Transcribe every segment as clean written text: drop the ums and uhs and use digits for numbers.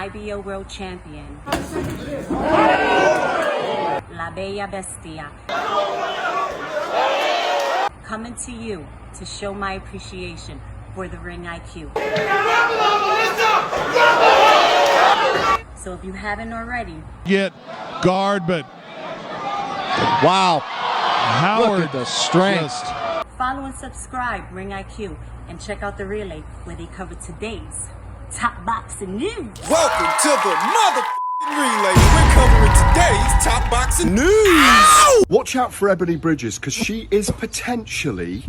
IBO World Champion, La Bella Bestia, coming to you to show my appreciation for the ring IQ. So if you haven't already, get guard, but wow, Howard, look at the strength. follow and subscribe Ring IQ and check out the relay where they cover today's top boxing news. Welcome to the motherfucking relay. We're covering today's top boxing news. Ow! Watch out for Ebony Bridges, because she is potentially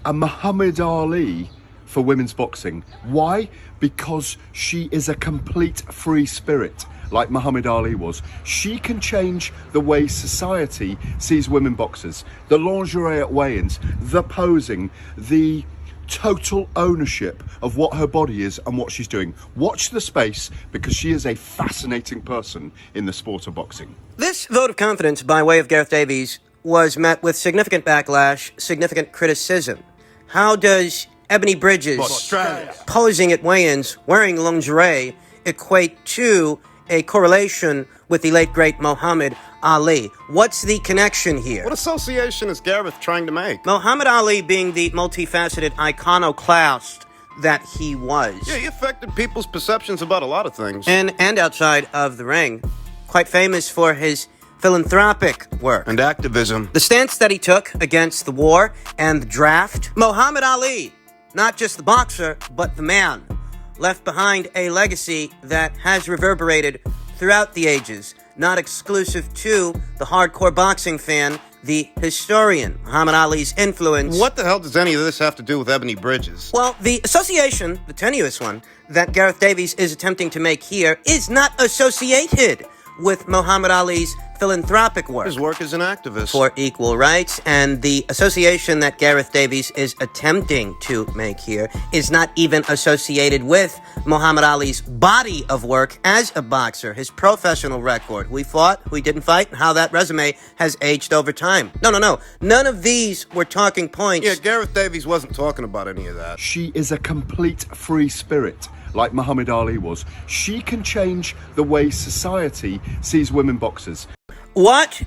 a Muhammad Ali for women's boxing. Why? Because she is a complete free spirit, like Muhammad Ali was. She can change the way society sees women boxers. The lingerie at weigh-ins, the posing, the total ownership of what her body is and what she's doing. Watch the space, because she is a fascinating person in the sport of boxing. This vote of confidence by way of Gareth Davies was met with significant backlash, significant criticism. How does Ebony Bridges posing at weigh-ins wearing lingerie equate to a correlation with the late great Muhammad Ali? What's the connection here? What association is Gareth trying to make? Muhammad Ali being the multifaceted iconoclast that he was. Yeah, he affected people's perceptions about a lot of things. And outside of the ring. Quite famous for his philanthropic work. And activism. The stance that he took against the war and the draft. Muhammad Ali, not just the boxer, but the man, left behind a legacy that has reverberated throughout the ages, not exclusive to the hardcore boxing fan, the historian. Muhammad Ali's influence. What the hell does any of this have to do with Ebony Bridges? Well, the association, the tenuous one, that Gareth Davies is attempting to make here is not associated with Muhammad Ali's philanthropic work. His work as an activist. For equal rights, and the association that Gareth Davies is attempting to make here is not even associated with Muhammad Ali's body of work as a boxer, his professional record. We fought, we didn't fight, and how that resume has aged over time. No. None of these were talking points. Yeah, Gareth Davies wasn't talking about any of that. She is a complete free spirit, like Muhammad Ali was. She can change the way society sees women boxers. What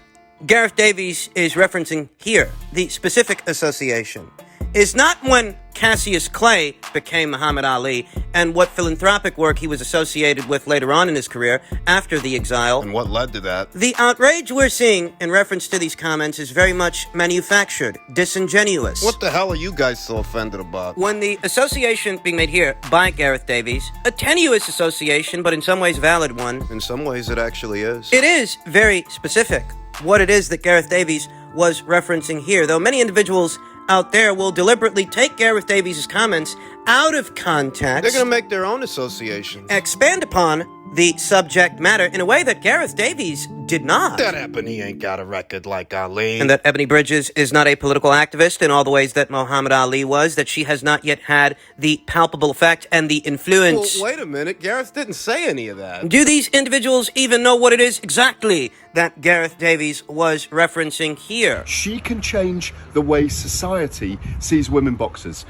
Gareth Davies is referencing here, the specific association, is not when Cassius Clay became Muhammad Ali and what philanthropic work he was associated with later on in his career after the exile. And what led to that? The outrage we're seeing in reference to these comments is very much manufactured, disingenuous. What the hell are you guys so offended about? When the association being made here by Gareth Davies, a tenuous association, but in some ways valid one. In some ways it actually is. It is very specific what it is that Gareth Davies was referencing here, though many individuals out there will deliberately take Gareth Davies' comments out of context. They're going to make their own association. Expand upon the subject matter in a way that Gareth Davies did not. That Ebony ain't got a record like Ali. And that Ebony Bridges is not a political activist in all the ways that Muhammad Ali was, that she has not yet had the palpable effect and the influence. Well, wait a minute. Gareth didn't say any of that. Do these individuals even know what it is exactly that Gareth Davies was referencing here? She can change the way society sees women boxers.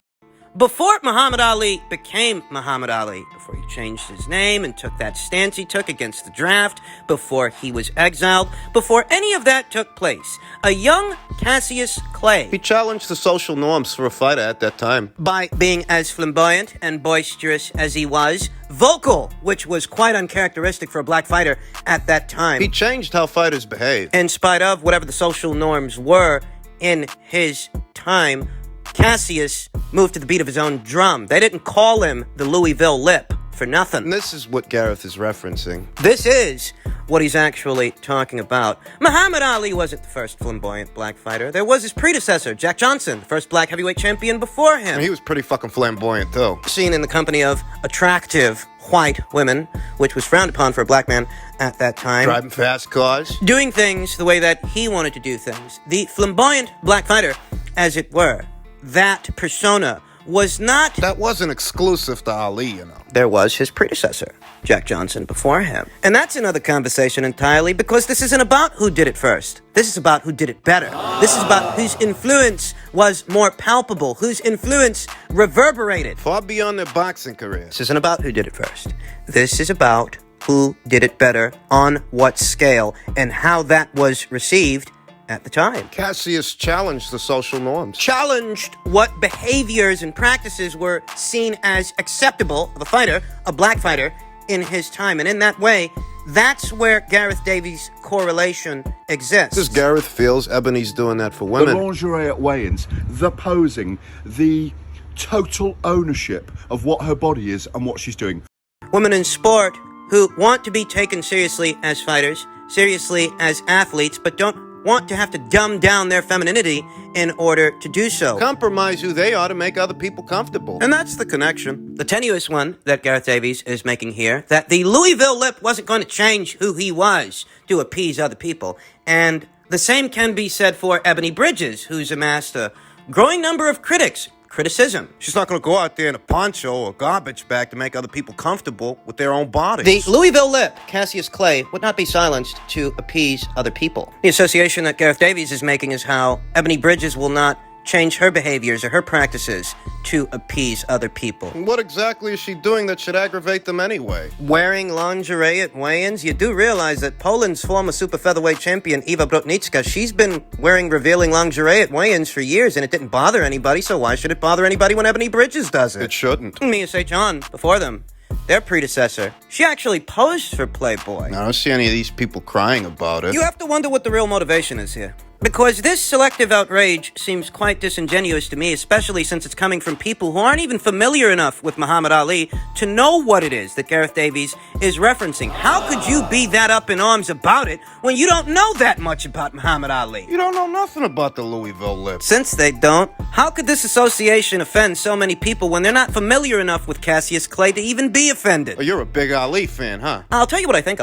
Before Muhammad Ali became Muhammad Ali, before he changed his name and took that stance he took against the draft, before he was exiled, before any of that took place, a young Cassius Clay, He challenged the social norms for a fighter at that time. by being as flamboyant and boisterous as he was, vocal, which was quite uncharacteristic for a black fighter at that time, He changed how fighters behave. in spite of whatever the social norms were in his time. Cassius moved to the beat of his own drum. They didn't call him the Louisville Lip for nothing. And this is what Gareth is referencing. This is what he's actually talking about. Muhammad Ali wasn't the first flamboyant black fighter. There was his predecessor, Jack Johnson, the first black heavyweight champion before him. And he was pretty fucking flamboyant, too. Seen in the company of attractive white women, which was frowned upon for a black man at that time. Driving fast cars. Doing things the way that he wanted to do things. The flamboyant black fighter, as it were. That persona was not... That wasn't exclusive to Ali, you know. There was his predecessor, Jack Johnson, before him. And that's another conversation entirely, because this isn't about who did it first. This is about who did it better. This is about whose influence was more palpable, whose influence reverberated. Far beyond their boxing career. This isn't about who did it first. This is about who did it better, on what scale, and how that was received at the time. Cassius challenged the social norms. Challenged what behaviors and practices were seen as acceptable of a fighter, a black fighter, in his time. And in that way, that's where Gareth Davies' correlation exists. Because Gareth feels Ebony's doing that for The women. lingerie at weigh-ins, the posing, the total ownership of what her body is and what she's doing. Women in sport who want to be taken seriously as fighters, seriously as athletes, but don't want to have to dumb down their femininity in order to do so. Compromise who they are to make other people comfortable. And that's the connection. The tenuous one that Gareth Davies is making here, that the Louisville lip wasn't going to change who he was to appease other people. And the same can be said for Ebony Bridges, who's amassed a growing number of criticism. She's not going to go out there in a poncho or garbage bag to make other people comfortable with their own bodies. The Louisville lip, Cassius Clay, would not be silenced to appease other people. The association that Gareth Davies is making is how Ebony Bridges will not change her behaviors or her practices to appease other people. What exactly is she doing that should aggravate them anyway? Wearing lingerie at weigh-ins? You do realize that Poland's former super featherweight champion, Eva Brotnicka, she's been wearing revealing lingerie at weigh-ins for years, and it didn't bother anybody, so why should it bother anybody when Ebony Bridges does it? It shouldn't. Mia St. John, before them, their predecessor, she actually posed for Playboy. I don't see any of these people crying about it. You have to wonder what the real motivation is here. Because this selective outrage seems quite disingenuous to me, especially since it's coming from people who aren't even familiar enough with Muhammad Ali to know what it is that Gareth Davies is referencing. How could you be that up in arms about it when you don't know that much about Muhammad Ali? You don't know nothing about the Louisville lip. Since they don't, how could this association offend so many people when they're not familiar enough with Cassius Clay to even be offended? Oh, you're a big Ali fan, huh? I'll tell you what I think.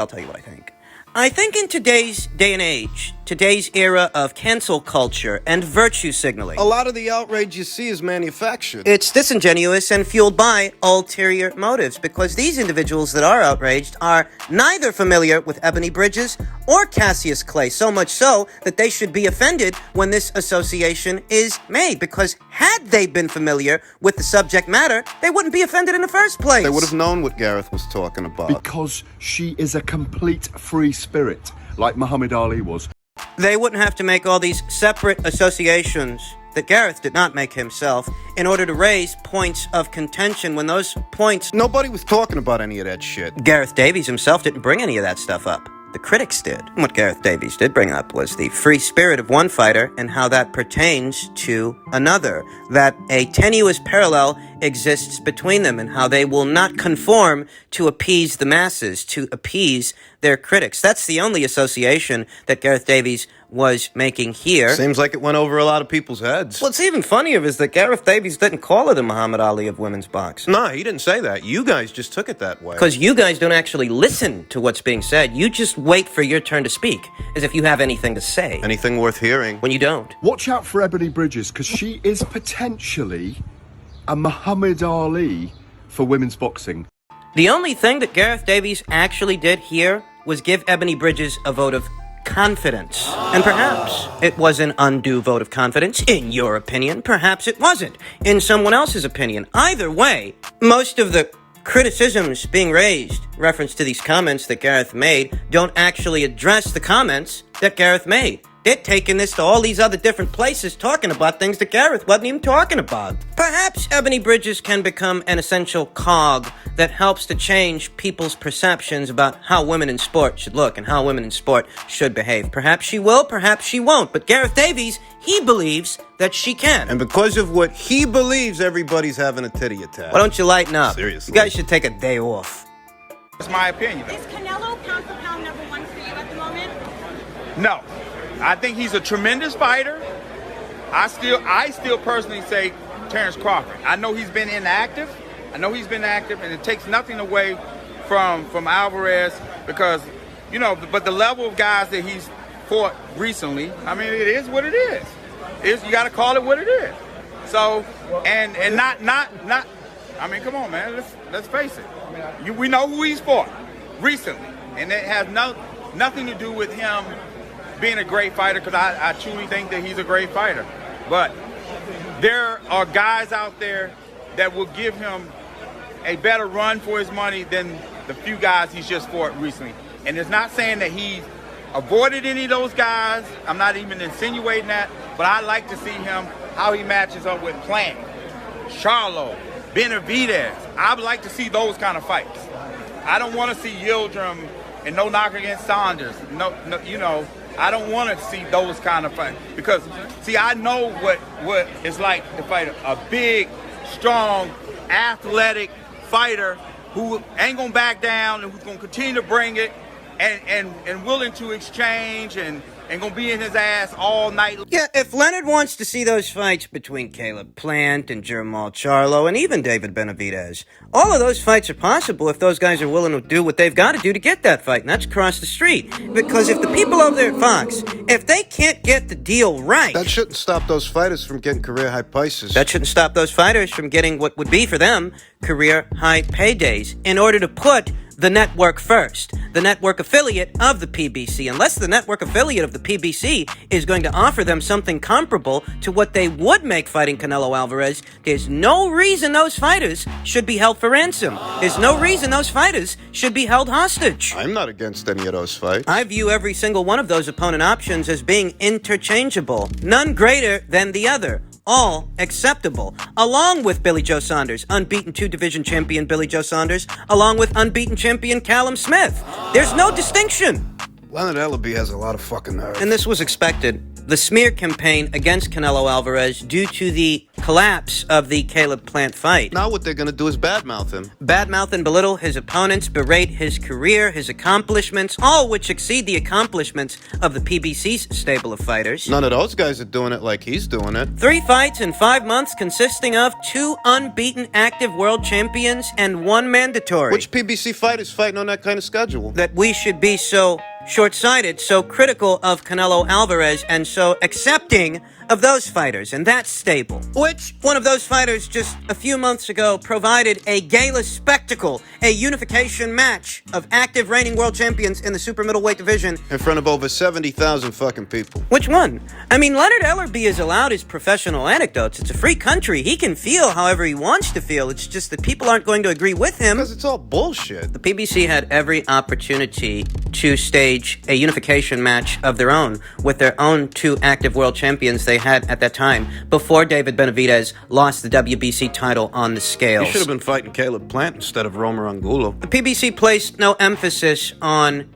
I think in today's day and age, today's era of cancel culture and virtue signaling, A lot of the outrage you see is manufactured. it's disingenuous and fueled by ulterior motives, because these individuals that are outraged are neither familiar with Ebony Bridges or Cassius Clay, so much so that they should be offended when this association is made, because had they been familiar with the subject matter, they wouldn't be offended in the first place. They would have known what Gareth was talking about. Because she is a complete free spirit, like Muhammad Ali was. They wouldn't have to make all these separate associations that Gareth did not make himself in order to raise points of contention when those points... Nobody was talking about any of that shit. Gareth Davies himself didn't bring any of that stuff up. The critics did. What Gareth Davies did bring up was the free spirit of one fighter and how that pertains to another. That a tenuous parallel exists between them and how they will not conform to appease the masses, to appease their critics. That's the only association that Gareth Davies was making here. Seems like it went over a lot of people's heads. What's even funnier is that Gareth Davies didn't call her the Muhammad Ali of women's boxing. No, he didn't say that. You guys just took it that way. Because you guys don't actually listen to what's being said. You just wait for your turn to speak, as if you have anything to say. Anything worth hearing. When you don't. Watch out for Ebony Bridges, because she is potentially a Muhammad Ali for women's boxing. The only thing that Gareth Davies actually did here was give Ebony Bridges a vote of confidence. And perhaps it was an undue vote of confidence, in your opinion. Perhaps it wasn't, in someone else's opinion. Either way, most of the criticisms being raised, reference to these comments that Gareth made, don't actually address the comments that Gareth made. They're taking this to all these other different places, talking about things that Gareth wasn't even talking about. Perhaps Ebony Bridges can become an essential cog that helps to change people's perceptions about how women in sport should look and how women in sport should behave. Perhaps she will, perhaps she won't. But Gareth Davies, he believes that she can. And because of what he believes, everybody's having a titty attack. Why don't you lighten up? Seriously. You guys should take a day off. That's my opinion. Is Canelo pound for pound number one for you at the moment? No. I think he's a tremendous fighter. I still personally say Terrence Crawford. I know he's been inactive. and it takes nothing away from Alvarez because, you know, but the level of guys that he's fought recently, I mean, it is what it is. You got to call it what it is. So, and not. I mean, come on, man. Let's face it. We know who he's fought recently, and it has nothing to do with him being a great fighter, because I truly think that he's a great fighter. But there are guys out there that will give him a better run for his money than the few guys he's just fought recently. And it's not saying that he's avoided any of those guys. I'm not even insinuating that. But I like to see him, how he matches up with Plant, Charlo, Benavidez. I would like to see those kind of fights. I don't want to see Yildirim and no knock against Saunders. No, you know, I don't want to see those kind of fights. Because, see, I know what it's like to fight a big, strong, athletic fighter who ain't going to back down and who's going to continue to bring it and willing to exchange and gonna be in his ass all night. Yeah, if Leonard wants to see those fights between Caleb Plant and Jermall Charlo and even David Benavidez, all of those fights are possible if those guys are willing to do what they've got to do to get that fight, and that's across the street. Because if the people over there at Fox, if they can't get the deal right... That shouldn't stop those fighters from getting career-high prices. That shouldn't stop those fighters from getting what would be for them career-high paydays in order to put the network first, the network affiliate of the PBC. Unless the network affiliate of the PBC is going to offer them something comparable to what they would make fighting Canelo Alvarez, there's no reason those fighters should be held for ransom. There's no reason those fighters should be held hostage. I'm not against any of those fights. I view every single one of those opponent options as being interchangeable, none greater than the other. All acceptable, along with Billy Joe Saunders, unbeaten 2-division champion Billy Joe Saunders, along with unbeaten champion Callum Smith. There's no distinction. Leonard Ellerbe has a lot of fucking nerve. And this was expected. The smear campaign against Canelo Alvarez due to the collapse of the Caleb Plant fight. Now what they're gonna do is badmouth him. Badmouth and belittle his opponents, berate his career, his accomplishments, all which exceed the accomplishments of the PBC's stable of fighters. None of those guys are doing it like he's doing it. 3 fights in 5 months consisting of 2 unbeaten active world champions and 1 mandatory. Which PBC fighter's fighting on that kind of schedule? That we should be so short-sighted, so critical of Canelo Alvarez, and so accepting of those fighters, and that's stable. Which one of those fighters just a few months ago provided a gala spectacle, a unification match of active reigning world champions in the super middleweight division in front of over 70,000 fucking people. Which one? I mean, Leonard Ellerbe is allowed his professional anecdotes. It's a free country. He can feel however he wants to feel. It's just that people aren't going to agree with him. Because it's all bullshit. The PBC had every opportunity to stage a unification match of their own with their own 2 active world champions they had at that time before David Benavidez lost the WBC title on the scales. You should have been fighting Caleb Plant instead of Romer Angulo. The PBC placed no emphasis on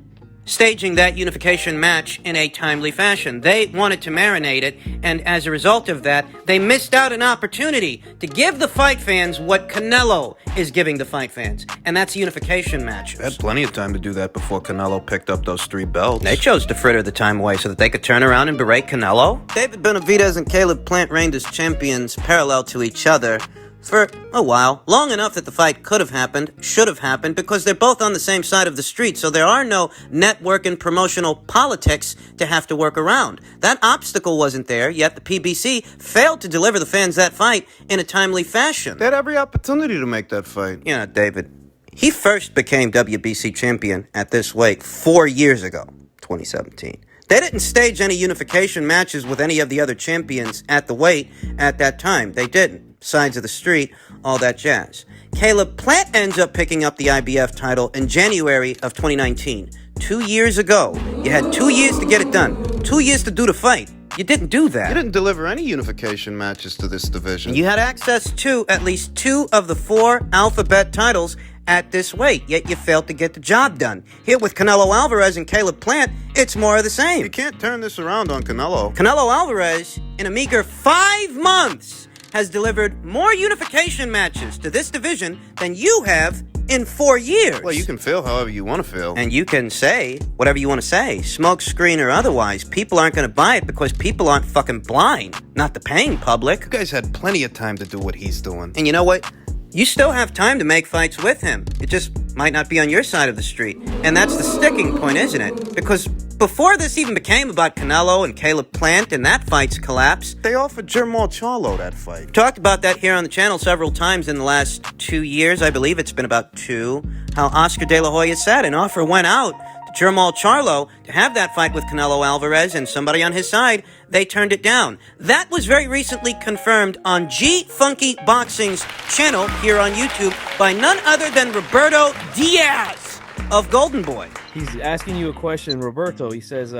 staging that unification match in a timely fashion. They wanted to marinate it, and as a result of that, they missed out an opportunity to give the fight fans what Canelo is giving the fight fans, and that's unification matches. They had plenty of time to do that before Canelo picked up those 3 belts. They chose to fritter the time away so that they could turn around and berate Canelo. David Benavidez and Caleb Plant reigned as champions parallel to each other for a while, long enough that the fight could have happened, should have happened, because they're both on the same side of the street, so there are no network and promotional politics to have to work around. That obstacle wasn't there, yet the PBC failed to deliver the fans that fight in a timely fashion. They had every opportunity to make that fight. Yeah, David. He first became WBC champion at this weight 4 years ago, 2017. They didn't stage any unification matches with any of the other champions at the weight at that time. They didn't. Sides of the street, all that jazz. Caleb Plant ends up picking up the IBF title in January of 2019. 2 years ago. You had 2 years to get it done. 2 years to do the fight. You didn't do that. You didn't deliver any unification matches to this division. You had access to at least 2 of the 4 alphabet titles at this weight, yet you failed to get the job done. Here with Canelo Alvarez and Caleb Plant, it's more of the same. You can't turn this around on Canelo. Canelo Alvarez, in a meager 5 months, has delivered more unification matches to this division than you have in 4 years. Well, you can feel however you want to feel. And you can say whatever you want to say, smoke screen or otherwise. People aren't going to buy it because people aren't fucking blind, not the paying public. You guys had plenty of time to do what he's doing. And you know what? You still have time to make fights with him. It just might not be on your side of the street. And that's the sticking point, isn't it? Because before this even became about Canelo and Caleb Plant and that fight's collapse, they offered Jermall Charlo that fight. Talked about that here on the channel several times in the last 2 years. I believe it's been about 2. How Oscar De La Hoya said an offer went out to Jermall Charlo to have that fight with Canelo Alvarez and somebody on his side. They turned it down. That was very recently confirmed on G Funky Boxing's channel here on YouTube by none other than Roberto Diaz. of Golden Boy. He's asking you a question, Roberto. He says,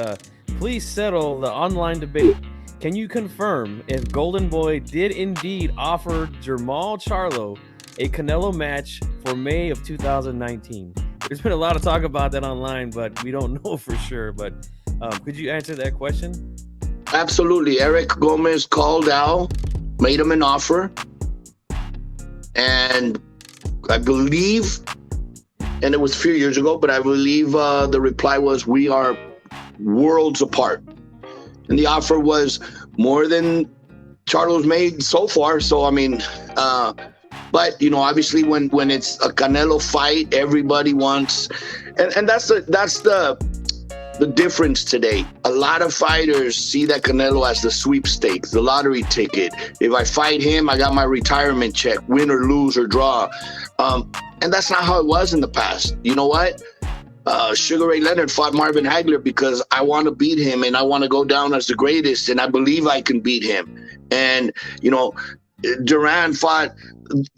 please settle the online debate. Can you confirm if Golden Boy did indeed offer Jermall Charlo a Canelo match for May of 2019? There's been a lot of talk about that online, but we don't know for sure. But could you answer that question? Absolutely. Eric Gomez called Al, made him an offer, and I believe, and it was a few years ago, but I believe the reply was, we are worlds apart. And the offer was more than Charlo's made so far. So, I mean, but, you know, obviously when it's a Canelo fight, everybody wants, and that's the difference today. A lot of fighters see that Canelo as the sweepstakes, the lottery ticket. If I fight him, I got my retirement check, win or lose or draw. And that's not how it was in the past. You know what? Sugar Ray Leonard fought Marvin Hagler because I want to beat him and I want to go down as the greatest and I believe I can beat him. And, you know, Duran fought,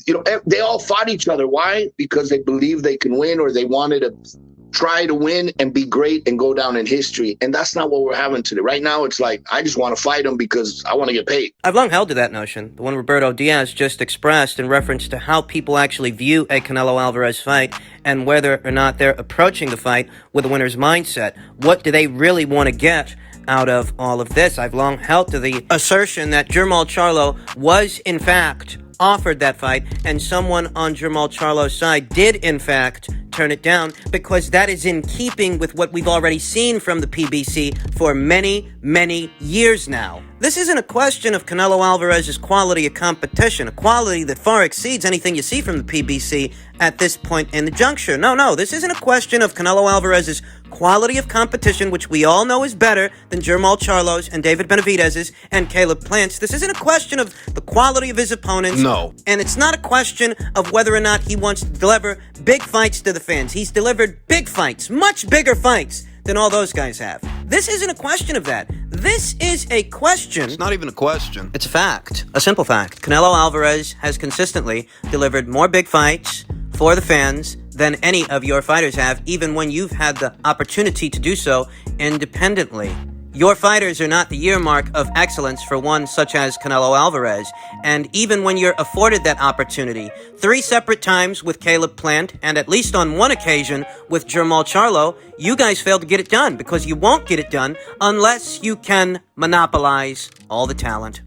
you know, they all fought each other. Why? Because they believed they can win, or they wanted to try to win and be great and go down in history. And that's not what we're having today. Right now, it's like, I just want to fight him because I want to get paid. I've long held to that notion, the one Roberto Diaz just expressed in reference to how people actually view a Canelo Alvarez fight and whether or not they're approaching the fight with a winner's mindset. What do they really want to get out of all of this? I've long held to the assertion that Jermall Charlo was, in fact, offered that fight, and someone on Jermall Charlo's side did, in fact, turn it down, because that is in keeping with what we've already seen from the PBC for many, many years now. This isn't a question of Canelo Alvarez's quality of competition, a quality that far exceeds anything you see from the PBC at this point in the juncture. No, this isn't a question of Canelo Alvarez's quality of competition, which we all know is better than Jermall Charlo's and David Benavidez's and Caleb Plant's. This isn't a question of the quality of his opponents. No. And it's not a question of whether or not he wants to deliver big fights to the fans. He's delivered big fights, much bigger fights than all those guys have. This isn't a question of that. This is a question. It's not even a question. It's a fact, a simple fact. Canelo Alvarez has consistently delivered more big fights for the fans than any of your fighters have, even when you've had the opportunity to do so independently. Your fighters are not the earmark of excellence for one such as Canelo Alvarez, and even when you're afforded that opportunity, 3 separate times with Caleb Plant, and at least on one occasion with Jermall Charlo, you guys failed to get it done, because you won't get it done unless you can monopolize all the talent.